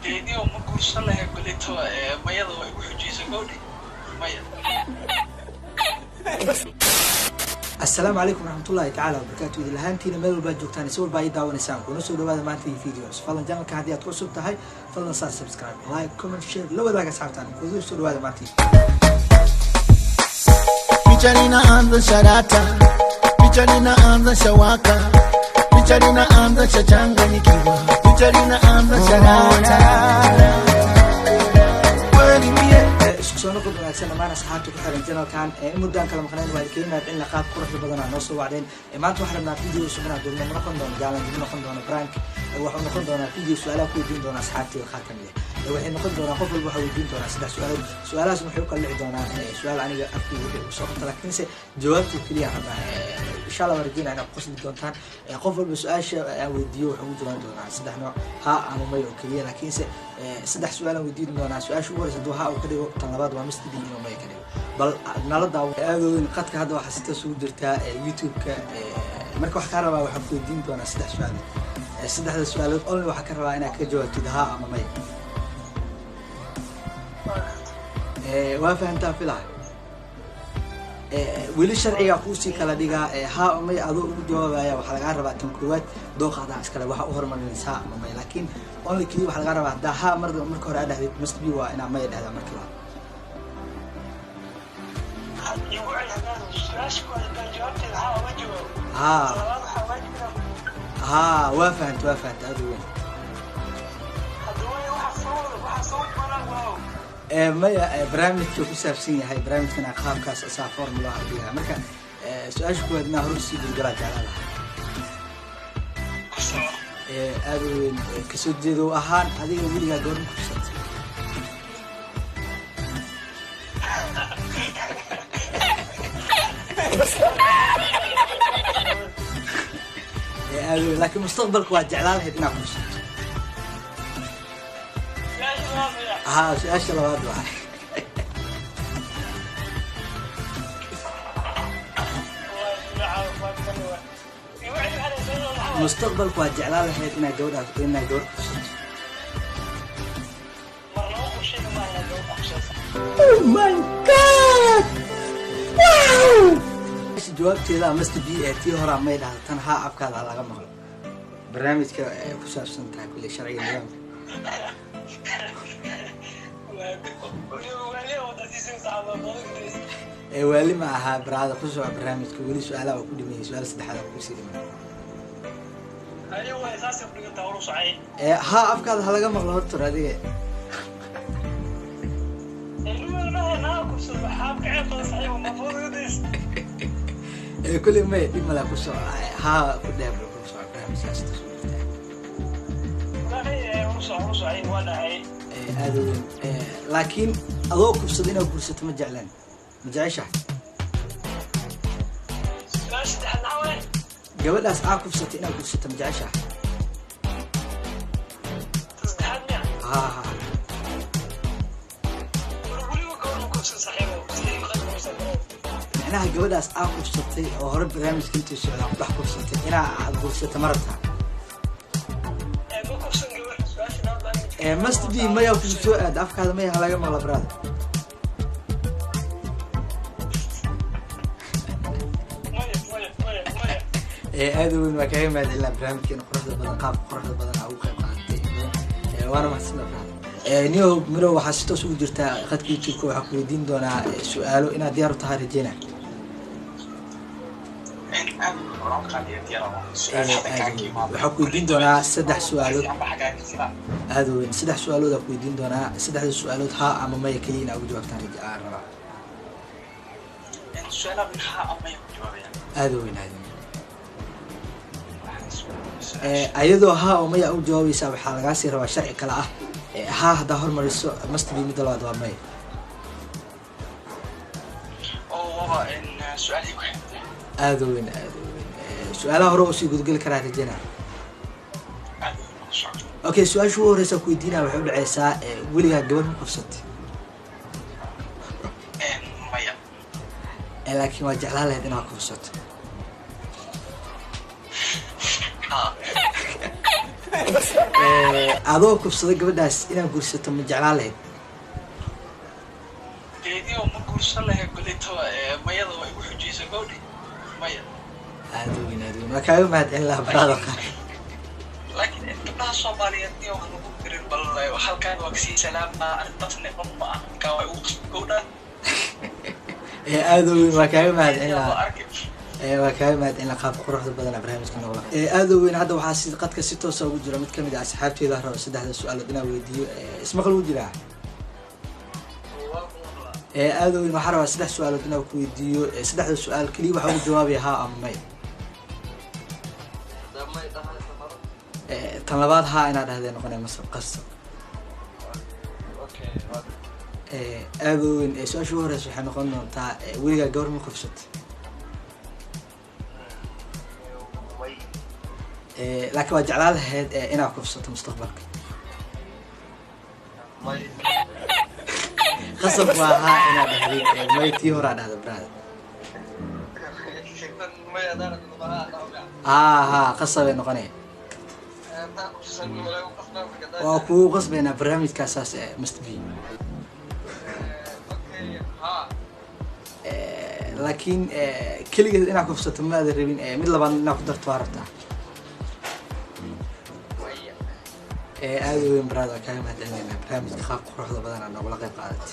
ديني وما قرصلها قلت ما يضوي وحجيز قولي ما السلام عليكم ورحمة الله تعالى وبركاته. إذا لهانتينا ميل والبا جوجتان سوى الباقي داون سامكم ونسوا لبعض ما في فيديوز فضلا جانل كهدي أتوصل تهاي فضلا صار سبسكرايب لايك كومنت شير لو ذاك أصحابتنا ونسوا لبعض ما في Picharina anza sharata, picharina anza shawaka, picharina anza shachanganyikiwa, picharina anza sharata. Kweli mie soo noqon wanaagsan dhammaan asxaabta ku xiran channelkan muddan kala maqnaan waa keenaad in la qaab qurux badan aan soo wacdeen maanta waxaan rabnaa video sugnaa doona noqon doona gaalan noqon doona prank waxa noqon doona video su'aalaha ku weydiin doona asxaabtii qaar kamid ah waxay noqon doona qof walba waxa weydiin doona saddex su'aalahaas waxay u kala dhici doonaan su'aal aniga afkii wixii soo qabta laakiin se jawaabta kaliya rabaa insha Allah warjina inaad qosli doontaan qof walba su'aasha aan weydiiyo waxa uu jawaabi doonaa saddex nooc ha ama may oo kaliya laakiin se saddex su'aal aan weydiin doonaa su'aasha ugu horeysa ha uu ka dhigo tan labaad waa mustaqbal inuu may ka dhigo bal nala daawo aadooyin qadka hadda waxa sita soo jirta YouTube-ka marka wax ka rabaa waxa weydiin doonaa saddex su'aal saddexda su'aalood oo waxa ka rabaa inaad ka jawaabtid ha ama may waa fahantaa filaha weli sharciga ku sii kala dhiga ha may adoo ugu jawaabaya waxa laga rabaa tan koowaad dooqada iskale waxa u hormarinaysa ama may laakiin only kii waxa laga rabaa hadda ha marka hore aad dhahdid must be waa inaa may dhahda marka la ها وافنت أدوين ما برامج كوسافسين هاي برامج كنا خام كاس أسافر ملاح بيها مركا سؤال شو بدنا هروسي بالجراج على أدوين كسود جدو أهان هذه يقولي يا دور مكسات لكن مستقبلك واجع لها هدنا كل شيء. إيش الوضع؟ مستقبلك واجع لها هدنا جودة هدنا جودة. Oh my God! Wow! جوابتي لا مستبي تي هرا ما يدها تنها أفكار على جمهور برنامج كوساف سنتها كل شرعي اليوم واللي معها برادة كوساف برنامج كل سؤال أو كل مين سؤال سدح على كل شيء أيوة أساسا بدك تقول صحيح ها أفكار على جمهور هالتر هذه كل ما يدي ملا كوسا ها كده بكوسا برنامج أساسا لا هي كوسا عين ولا هي هذا لكن أذوق بصدينا وكوسا مجعلن مجعشة ايش تحنا وين قبل أسعى كوسا وكوسا مجعشة تستحمل ها أنا قبل أسعى كوسا وهرب برنامج كنت شغال بح كوسا أنا كوسا مرتها must be ما يوقف سؤال أفكار هذا ما يهلا جمال براد هذا وين ما كان ما إلا برنامج كنا خرجنا بدن قاب خرجنا بدن أو خير وأنا ما حسنا براد نيو مرو وحسيت سوق جرتا قد كنت كوا حكوا دين دونا سؤاله إن ديار تهارجينا وحكوا دين دونا سدح سؤالات هذا وين سدح سؤالات حكوا دين دونا سدح السؤالات ها أما ما يكلين أو جواب تاني ربع السؤال ها أما يجواب هذا وين أيضا ها أو ما يأو جواب يساوي حالة قاسي ربع شرعي كلا ها هذا هرمر السؤال مستبي مثل هذا ما أو إن سؤالي واحد هذا وين سؤالها رؤوسي يقول لك راح تجينا اوكي سؤال شو رئيسك ويدينا وحول عيسى وليها قبل مقفصتي مايا لكن وجع لها لهدنا مقفصت adoo kufsaday gabadhaas inaan guursato ma jeclaan lahayd deediyo ma guursan lahayd kulito mayada way ugu xujisay gowdhi maya aad weyn waa kaaga mahadcelin lahaa barada qaar laakiin gabdhaha Soomaaliyeed iyo waxaan ugu dirin bal halkaan waa kasii salaama arrintaasna ma aha ka way ugu gowdhan aad weyn waa kaaga mahadcelin lahaa waa kaaga mahadcelin lahaa qaab quruxda badan barnaamijka noqda aad weyn hadda waxaa si qadka si toos ah ugu jira mid kamid ah asxaabteeda rabo saddexda su'aalood inaan weydiiyo ismaqal ugu jira aad weyn waxaan rabaa saddex su'aalood inaan ku weydiiyo saddexda su'aal kaliya waxa uu jawaabay haa ama may tan labaad haa inaad dhahdeen noqonay masab qasab aad weyn su-aasha ugu horeysa waxay noqon doontaa weligaa gabar ma kufsatay laakiin waa jeclaan lahayd inaad kufsato mustaqbalka qasab waa haa inaad dhahday may tii horaa dhahda brada haa qasabay noqonaya waa kugu qasbaynaa barnaamijkaasaas must be laakiin keligeed inaad kufsato ma aada rabin mid labaad inaad ku darto waa rabtaa aad weyn brada kaaga mahadcelinayna barnaamijka qaab quruxda badan aa nogula qayb qaadatay